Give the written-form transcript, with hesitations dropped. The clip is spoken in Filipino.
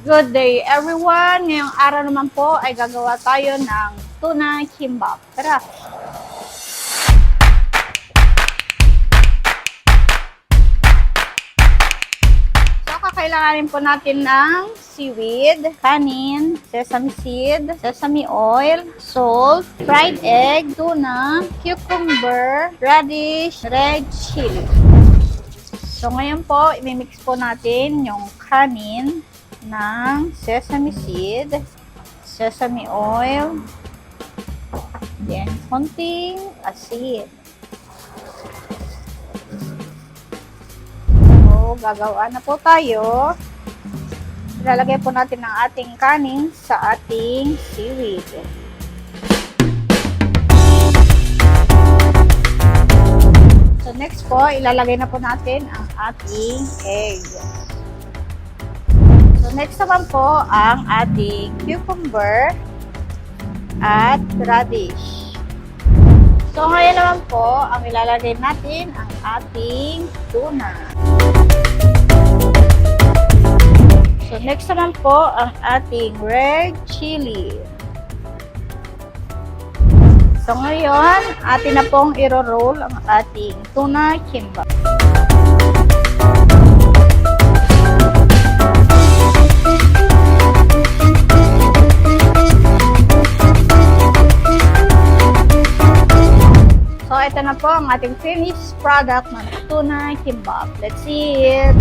Good day everyone! Ngayong araw naman po ay gagawa tayo ng tuna kimbap. Tara! So kakailanganin po natin ng seaweed, kanin, sesame seed, sesame oil, salt, fried egg, tuna, cucumber, radish, red chili. So ngayon po, imimix po natin yung kanin ng sesame seed, sesame oil, then konting asin. So, gagawa na po tayo. Ilalagay po natin ang ating kanin sa ating seaweed. So, next po, ilalagay na po natin ang ating egg. So, next naman po ang ating cucumber at radish. So, ngayon naman po, ang ilalagay natin ang ating tuna. So, next naman po ang ating red chili. So, ngayon, atin na pong iro-roll ang ating tuna kimbap. So, ito na po ang ating finished product ng tuna kimbap. Let's see it!